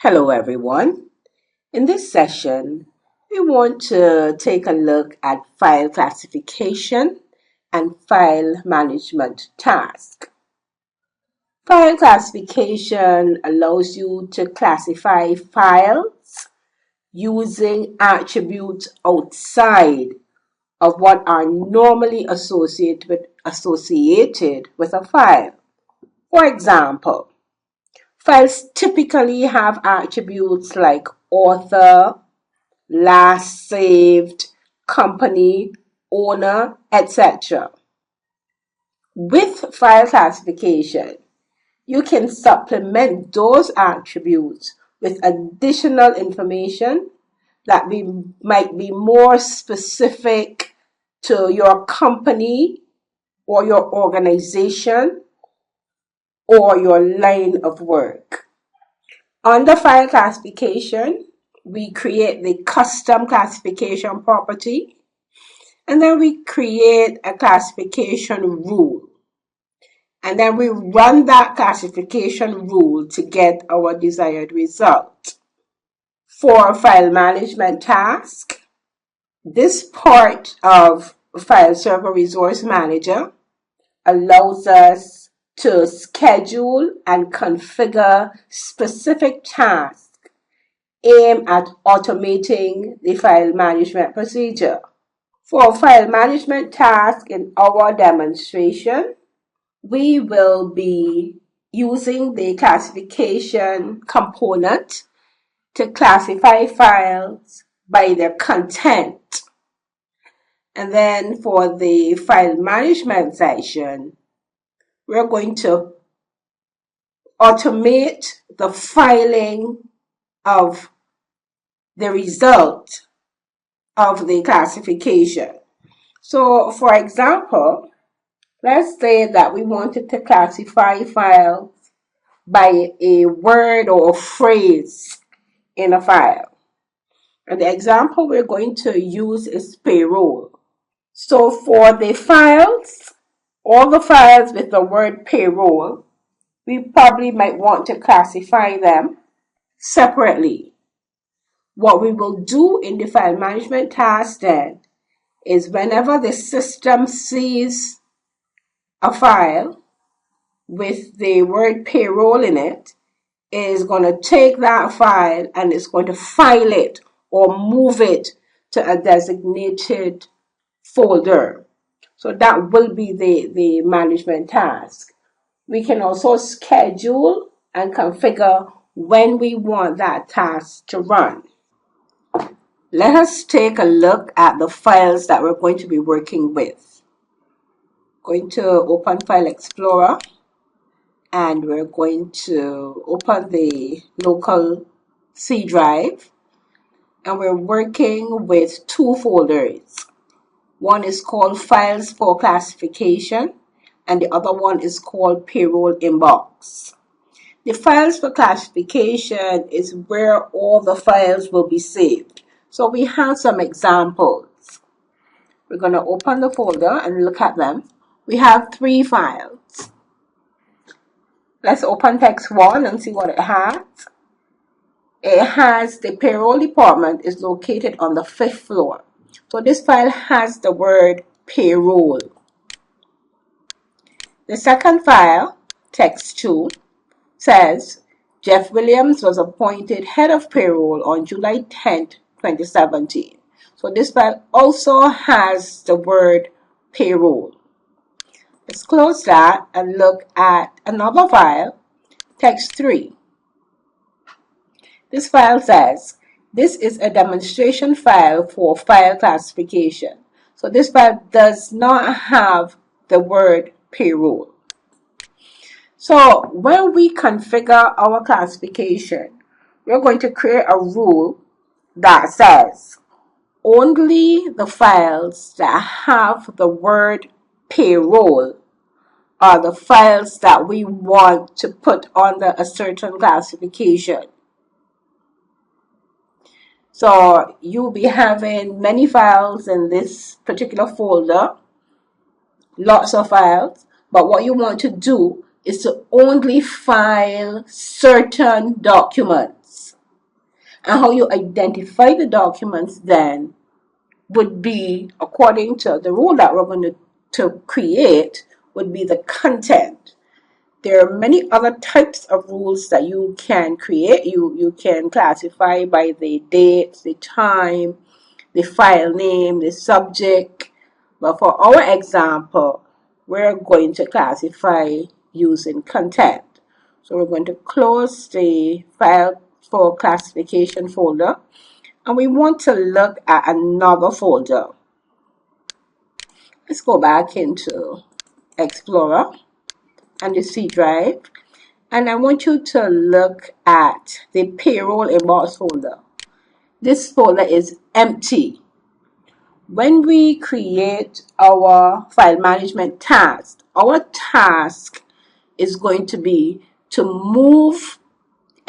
Hello everyone. In this session, we want to take a look at file classification and file management task. File classification allows you to classify files using attributes outside of what are normally associated with a file. For example, files typically have attributes like author, last saved, company, owner, etc. With file classification, you can supplement those attributes with additional information that might be more specific to your company or your organization or your line of work. Under file classification, we create the custom classification property, and then we create a classification rule. And then we run that classification rule to get our desired result. For file management task, this part of File Server Resource Manager allows us to schedule and configure specific tasks aimed at automating the file management procedure. For file management task in our demonstration, we will be using the classification component to classify files by their content. And then for the file management section, we're going to automate the filing of the result of the classification. So, for example, let's say that we wanted to classify files by a word or a phrase in a file. And the example we're going to use is payroll. So for the files, all the files with the word payroll, we probably might want to classify them separately. What we will do in the file management task then is whenever the system sees a file with the word payroll in it, is going to take that file and it's going to file it or move it to a designated folder. So that will be the management task. We can also schedule and configure when we want that task to run. Let us take a look at the files that we're going to be working with. Going to open File Explorer, and we're going to open the local C drive, and we're working with two folders. One is called Files for Classification, and the other one is called Payroll Inbox. The Files for Classification is where all the files will be saved. So we have some examples. We're going to open the folder and look at them. We have 3 files. Let's open text 1 and see what it has. It has the payroll department is located on the 5th floor. So this file has the word payroll. The second file, text 2, says Jeff Williams was appointed head of payroll on July 10th, 2017. So this file also has the word payroll. Let's close that and look at another file, text 3. This file says, this is a demonstration file for file classification. So this file does not have the word payroll. So when we configure our classification, we're going to create a rule that says only the files that have the word payroll are the files that we want to put under a certain classification. So you'll be having many files in this particular folder, lots of files, but what you want to do is to only file certain documents. And how you identify the documents then would be, according to the rule that we're going to create, would be the content. There are many other types of rules that you can create. You can classify by the date, the time, the file name, the subject. But for our example, we're going to classify using content. So we're going to close the file for classification folder, and we want to look at another folder. Let's go back into Explorer and the C drive, and I want you to look at the payroll inbox folder. This folder is empty. When we create our file management task, our task is going to be to move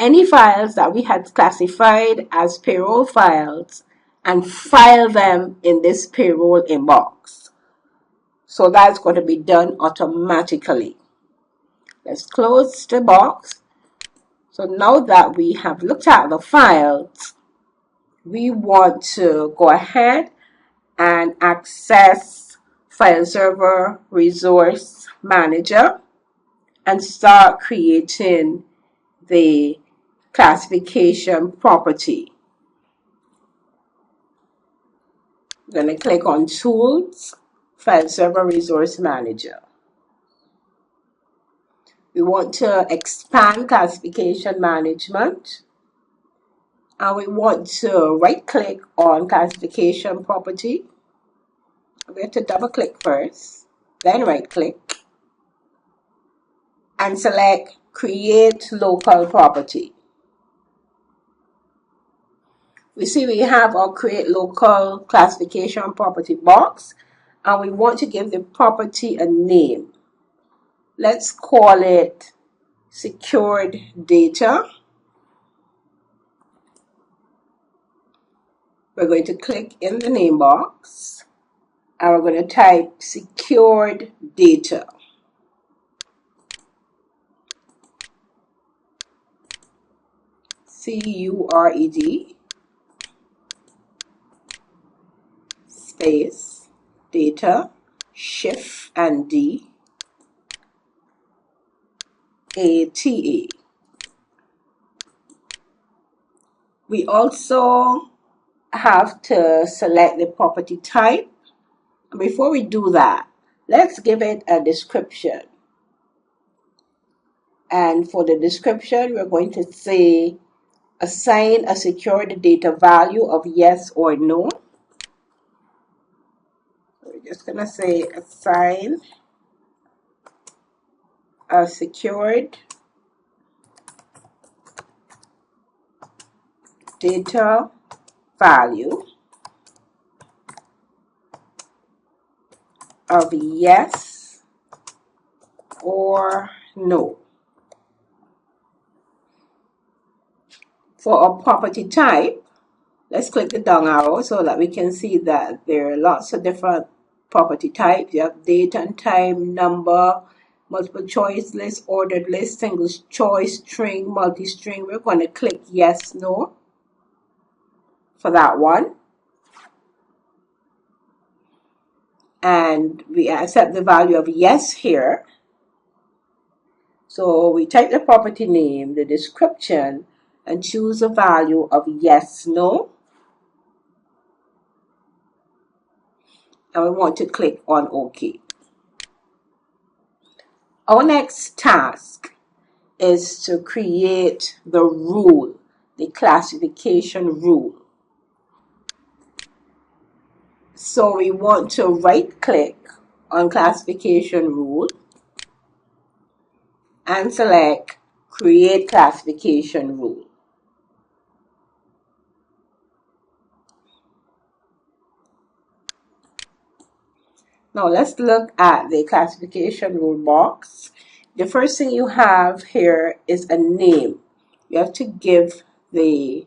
any files that we had classified as payroll files and file them in this payroll inbox. So that's going to be done automatically. Let's close the box. So now that we have looked at the files, we want to go ahead and access File Server Resource Manager and start creating the classification property. I'm going to click on Tools, File Server Resource Manager. We want to expand classification management, and we want to right click on classification property. We have to double click first, then right click and select create local property. We see we have our create local classification property box, and we want to give the property a name. Let's call it secured data. We're going to click in the name box and we're going to type secured data. CURED space data, shift and D ATA. We also have to select the property type. Before we do that, let's give it a description. And for the description, we're going to say assign a secured data value of yes or no. We're just going to say assign a secured data value of yes or no. For a property type, let's click the down arrow so that we can see that there are lots of different property types. You have date and time, number, multiple choice list, ordered list, single choice, string, multi-string. We're going to click yes, no for that one. And we accept the value of yes here. So we type the property name, the description, and choose a value of yes, no. And we want to click on OK. Our next task is to create the rule, the classification rule. So we want to right click on classification rule and select create classification rule. Now let's look at the classification rule box. The first thing you have here is a name. You have to give the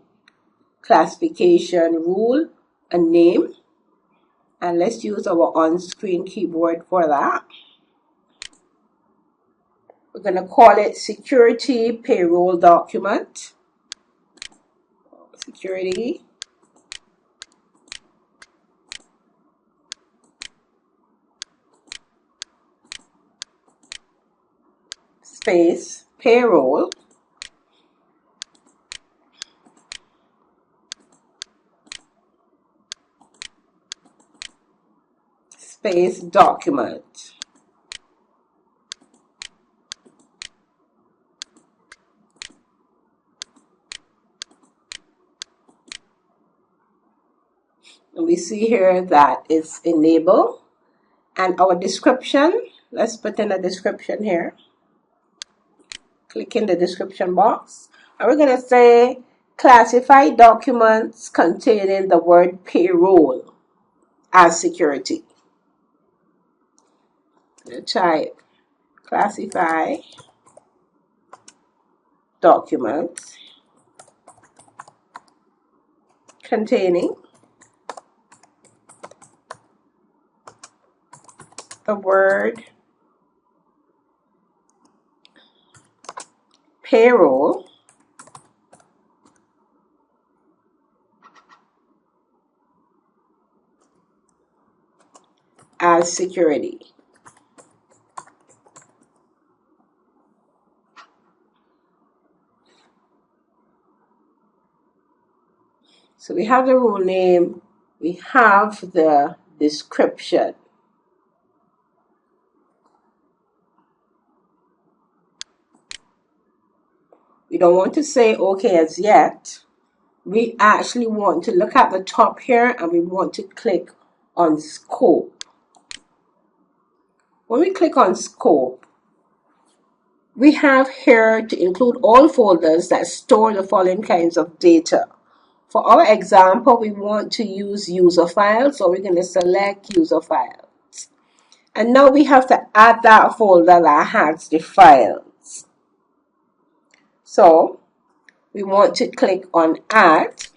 classification rule a name. And let's use our on-screen keyboard for that. We're going to call it security payroll document. security, space, payroll, space, document. And we see here that it's enabled. And our description, let's put in a description here. Click in the description box. And we're going to say classify documents containing the word payroll as security. Type classify documents containing the word payroll as security. So we have the rule name, we have the description. We don't want to say okay as yet. We actually want to look at the top here and we want to click on scope. When we click on scope, we have here to include all folders that store the following kinds of data. For our example, we want to use user files, so we're going to select user files. And now we have to add that folder that has the files. So we want to click on add.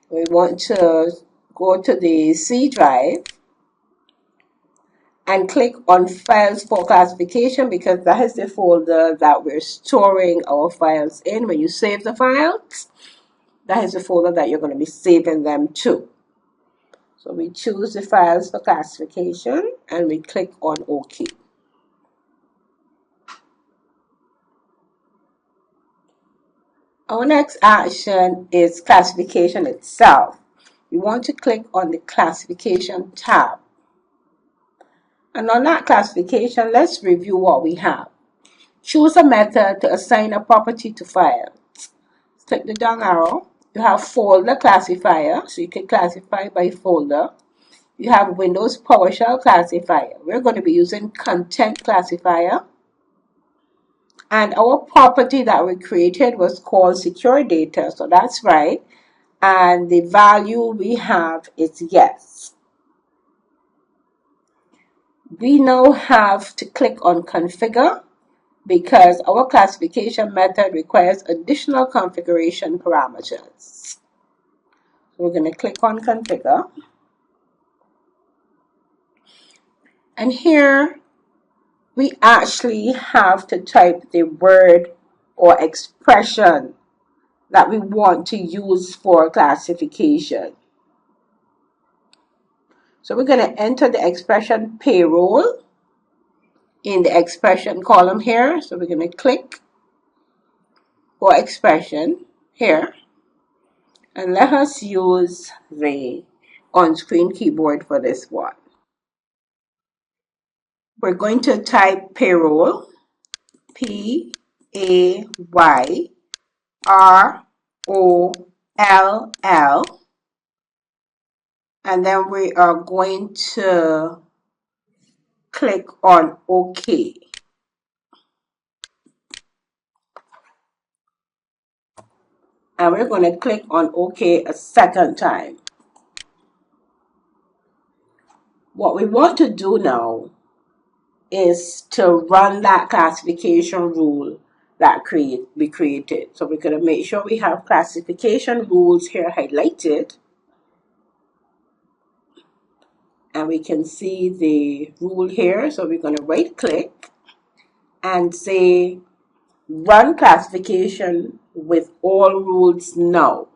We want to go to the C drive and click on files for classification because that is the folder that we're storing our files in. When you save the files, that is the folder that you're going to be saving them to. So we choose the files for classification and we click on OK. Our next action is classification itself. We want to click on the classification tab. And on that classification, let's review what we have. Choose a method to assign a property to files. Click the down arrow. You have folder classifier, so you can classify by folder. You have Windows PowerShell classifier. We're going to be using content classifier. And our property that we created was called secure data, so that's right. And the value we have is yes. We now have to click on configure because our classification method requires additional configuration parameters. So we're going to click on configure. And here we actually have to type the word or expression that we want to use for classification. So we're going to enter the expression payroll in the expression column here. So we're going to click for expression here. And let us use the on-screen keyboard for this one. We're going to type payroll, P-A-Y-R-O-L-L. And then we are going to click on OK. And we're going to click on OK a second time. What we want to do now is to run that classification rule that we created. So we're going to make sure we have classification rules here highlighted. And we can see the rule here. So we're going to right click and say run classification with all rules now.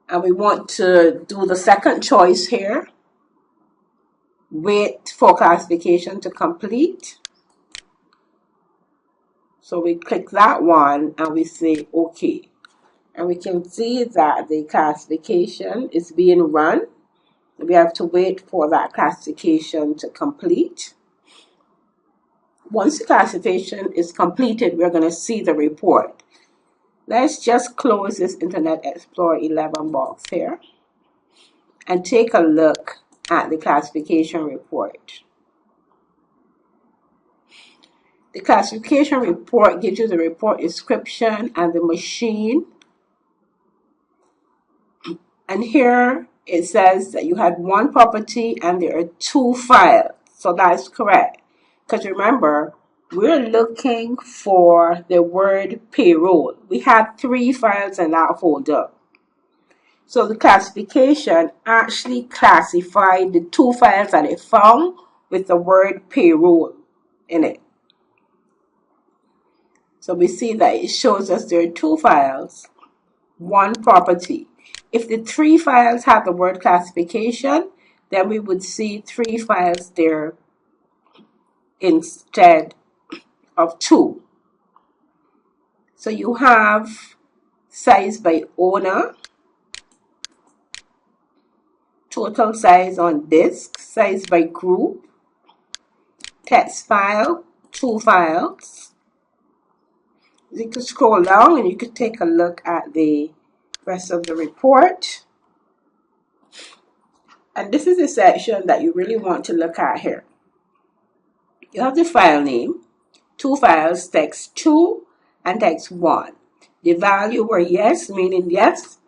And we want to do the second choice here. Wait for classification to complete. So we click that one and we say OK. And we can see that the classification is being run. We have to wait for that classification to complete. Once the classification is completed, we're going to see the report. Let's just close this Internet Explorer 11 box here and take a look at the classification report. The classification report gives you the report description and the machine. And here it says that you had one property and there are 2 files. So that's correct. Because remember, we're looking for the word payroll. We had 3 files in that folder. So the classification actually classified the 2 files that it found with the word payroll in it. So we see that it shows us there are 2 files, 1 property. If the 3 files have the word classification, then we would see 3 files there instead of 2. So you have size by owner, total size on disk, size by group, text file, 2 files. You can scroll down and you can take a look at the rest of the report. And this is the section that you really want to look at here. You have the file name, 2 files, text 2 and text 1. The value were yes, meaning yes.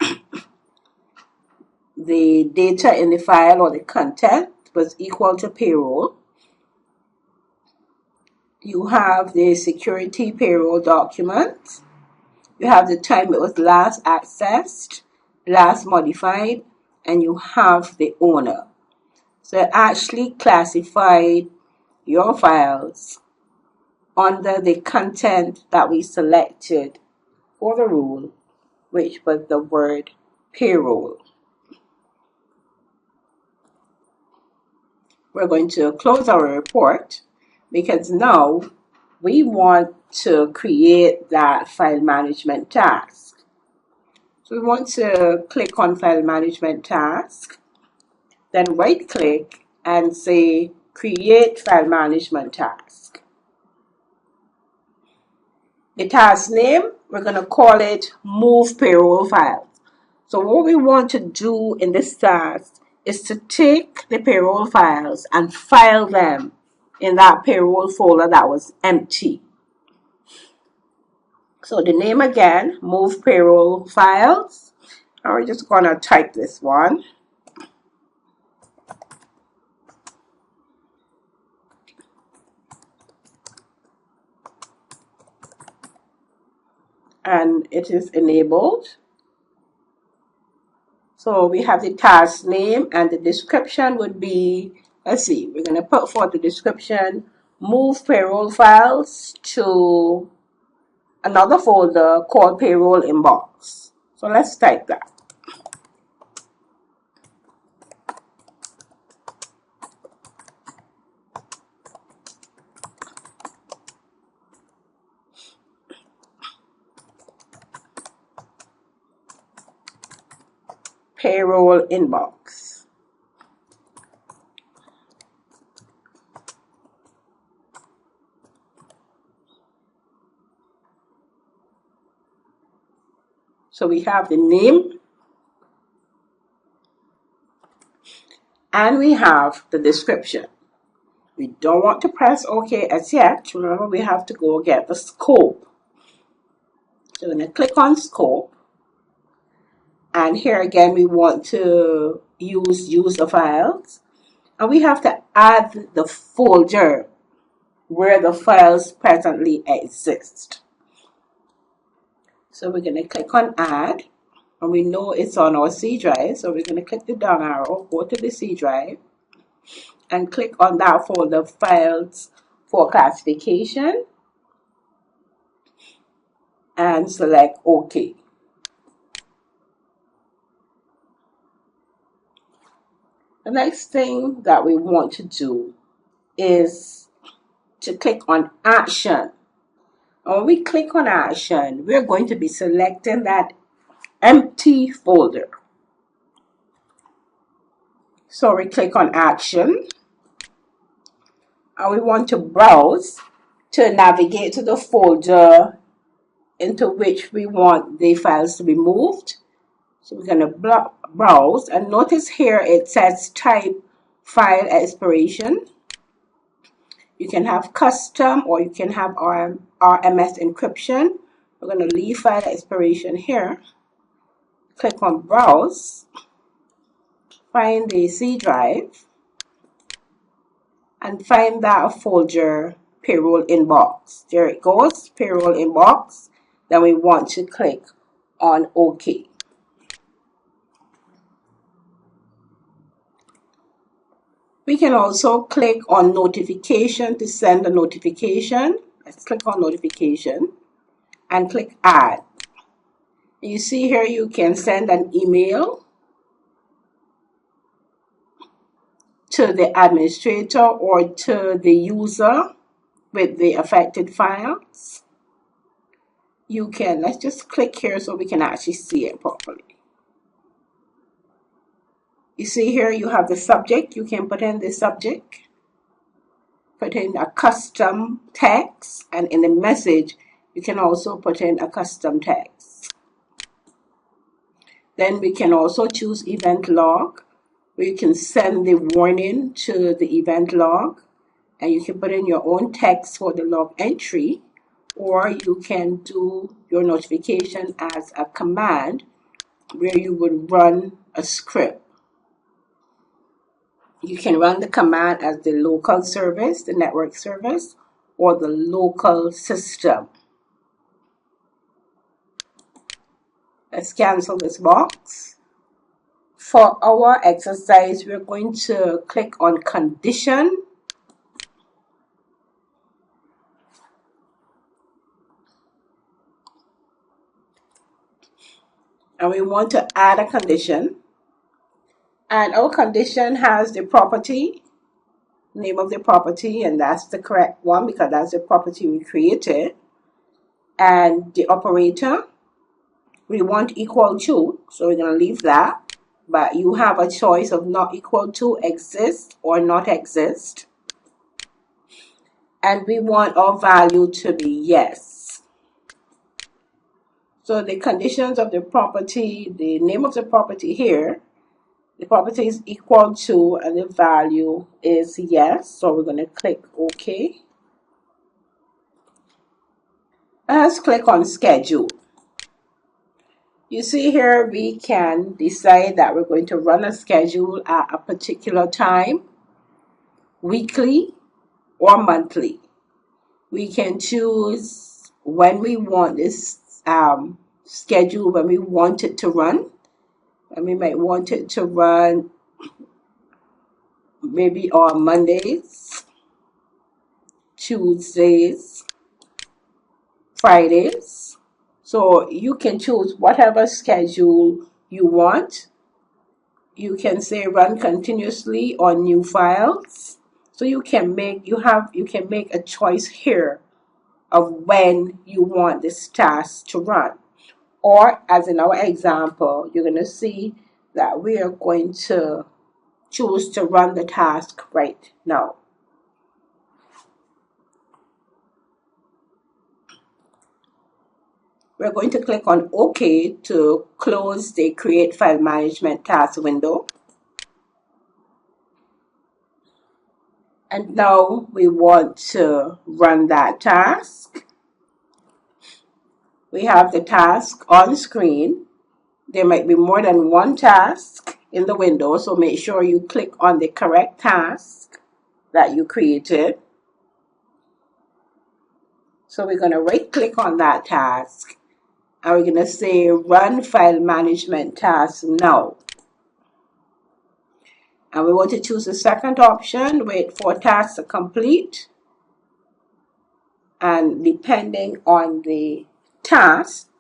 The data in the file or the content was equal to payroll. You have the security payroll document. You have the time it was last accessed, last modified, and you have the owner. So it actually classified your files under the content that we selected for the rule, which was the word payroll. We're going to close our report because now we want to create that file management task. So we want to click on file management task, then right click and say create file management task. The task name, we're going to call it move payroll files. So what we want to do in this task is to take the payroll files and file them in that payroll folder that was empty. So the name again, move payroll files. And we're just going to type this one. And it is enabled. So we have the task name and the description would be, let's see, we're going to put forth the description, move payroll files to another folder called payroll inbox. So let's type that. Payroll inbox. So we have the name and we have the description. We don't want to press OK as yet. Remember, we have to go get the scope. So we're going to click on scope. And here again, we want to use user files. And we have to add the folder where the files presently exist. So we're going to click on add. And we know it's on our C drive. So we're going to click the down arrow, go to the C drive, and click on that folder, files for classification. and select OK. The next thing that we want to do is to click on Action. And when we click on Action, we're going to be selecting that empty folder. So we click on Action, and we want to browse to navigate to the folder into which we want the files to be moved. So we're going to browse, and notice here it says type file expiration. You can have custom or you can have RMS encryption. We're going to leave file expiration here. Click on browse, find the C drive, and find that folder payroll inbox. There it goes, payroll inbox. Then we want to click on OK. We can also click on notification to send a notification. Let's click on notification and click add. You see here you can send an email to the administrator or to the user with the affected files. You can, let's just click here so we can actually see it properly. You see here you have the subject. You can put in the subject, put in a custom text, and in the message you can also put in a custom text. Then we can also choose event log, where you can send the warning to the event log, and you can put in your own text for the log entry, or you can do your notification as a command where you would run a script. You can run the command as the local service, the network service, or the local system. Let's cancel this box. For our exercise, we're going to click on condition. And we want to add a condition. And our condition has the property, name of the property, and that's the correct one because that's the property we created. And the operator, we want equal to, so we're going to leave that. But you have a choice of not equal to, exist, or not exist. And we want our value to be yes. So the conditions of the property, the name of the property here, the property is equal to, and the value is yes. So we're going to click OK. Let's click on schedule. You see here we can decide that we're going to run a schedule at a particular time, weekly or monthly. We can choose when we want this schedule, when we want it to run. And we might want it to run maybe on Mondays, Tuesdays, Fridays. So you can choose whatever schedule you want. You can say run continuously on new files. So you can make a choice here of when you want this task to run. Or as in our example, you're going to see that we are going to choose to run the task right now. We're going to click on OK to close the Create File Management task window. And now we want to run that task. We have the task on screen. There might be more than one task in the window, so make sure you click on the correct task that you created. So we're going to right click on that task, and we're going to say Run File Management Task Now. And we want to choose the second option, wait for tasks to complete. And depending on the task,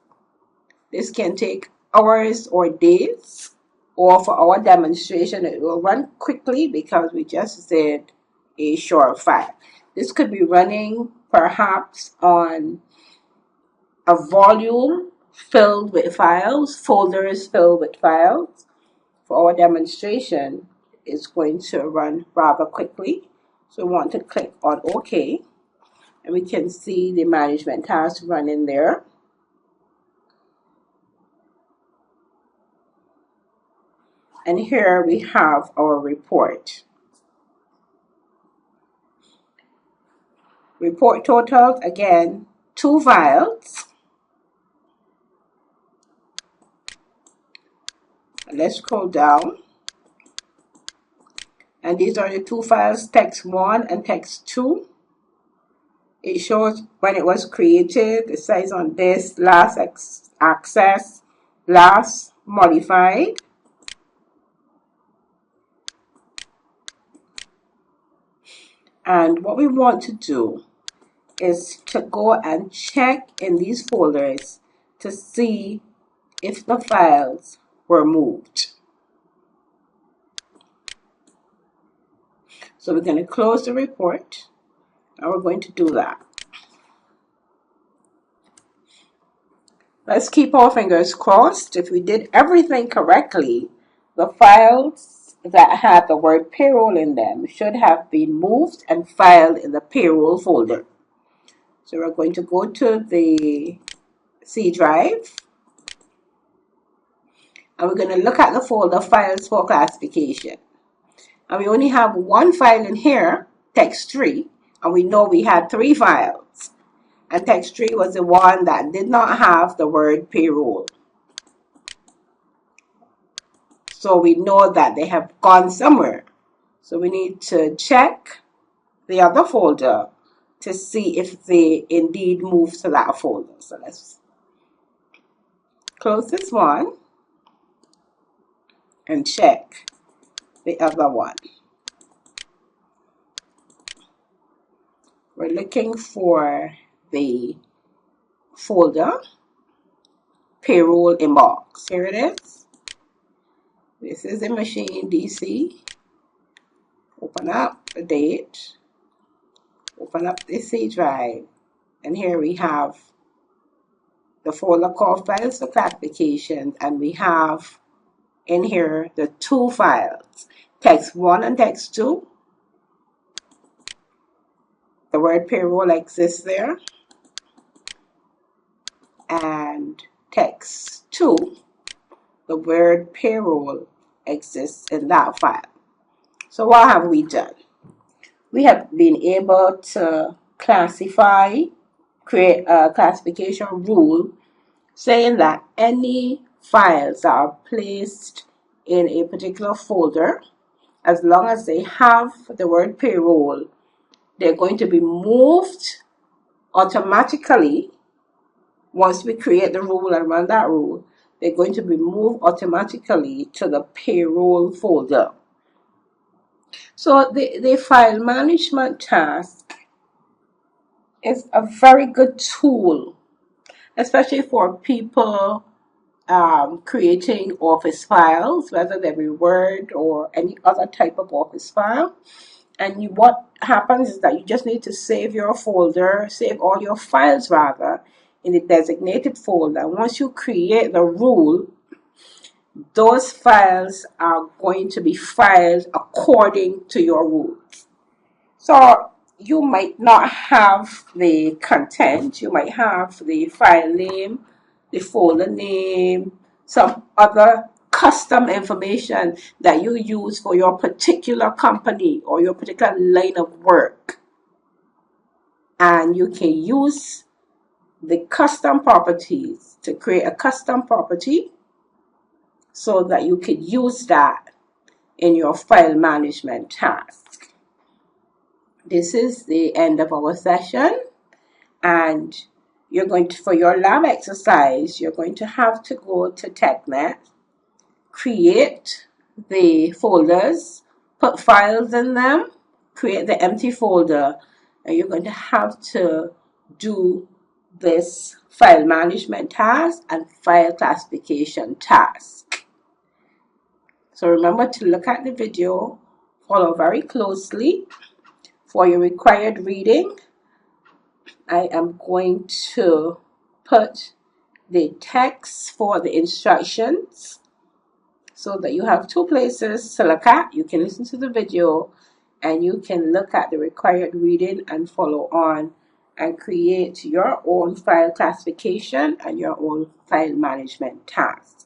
this can take hours or days, or for our demonstration, it will run quickly because we just did a short file. This could be running perhaps on a volume filled with files, folders filled with files. For our demonstration, it's going to run rather quickly. So we want to click on OK, and we can see the management task running there. And here we have our report. Report totals, again, 2 files. Let's scroll down. And these are the 2 files, text 1 and text 2. It shows when it was created, the size on this, last access, last modified. And what we want to do is to go and check in these folders to see if the files were moved. So we're going to close the report, and we're going to do that. Let's keep our fingers crossed. If we did everything correctly, the files that had the word payroll in them should have been moved and filed in the payroll folder. So we're going to go to the C drive, and we're going to look at the folder files for classification. And we only have 1 file in here, text 3, and we know we had 3 files. And text 3 was the one that did not have the word payroll. So we know that they have gone somewhere. So we need to check the other folder to see if they indeed moved to that folder. So let's close this one and check the other one. We're looking for the folder payroll inbox. Here it is. This is the machine DC. Open up the date. Open up the C drive. And here we have the folder called files for classification. And we have in here the 2 files, text 1 and text 2. The word payroll exists there. And text 2, the word payroll exists in that file. So what have we done? We have been able to classify, create a classification rule saying that any files that are placed in a particular folder, as long as they have the word payroll, they're going to be moved automatically. Once we create the rule and run that rule, they're going to be moved automatically to the payroll folder. So the file management task is a very good tool, especially for people creating office files, whether they be Word or any other type of office file. And what happens is that you just need to save your folder, save all your files rather, in the designated folder. Once you create the rule, those files are going to be filed according to your rules. So you might not have the content, you might have the file name, the folder name, some other custom information that you use for your particular company or your particular line of work. And you can use the custom properties to create a custom property so that you could use that in your file management task. This is the end of our session, and you're going to, for your lab exercise, you're going to have to go to TechNet, create the folders, put files in them, create the empty folder, and you're going to have to do this file management task and file classification task. So remember to look at the video, follow very closely. For your required reading, I am going to put the text for the instructions so that you have two places to look at. You can listen to the video and you can look at the required reading and follow on and create your own file classification and your own file management task.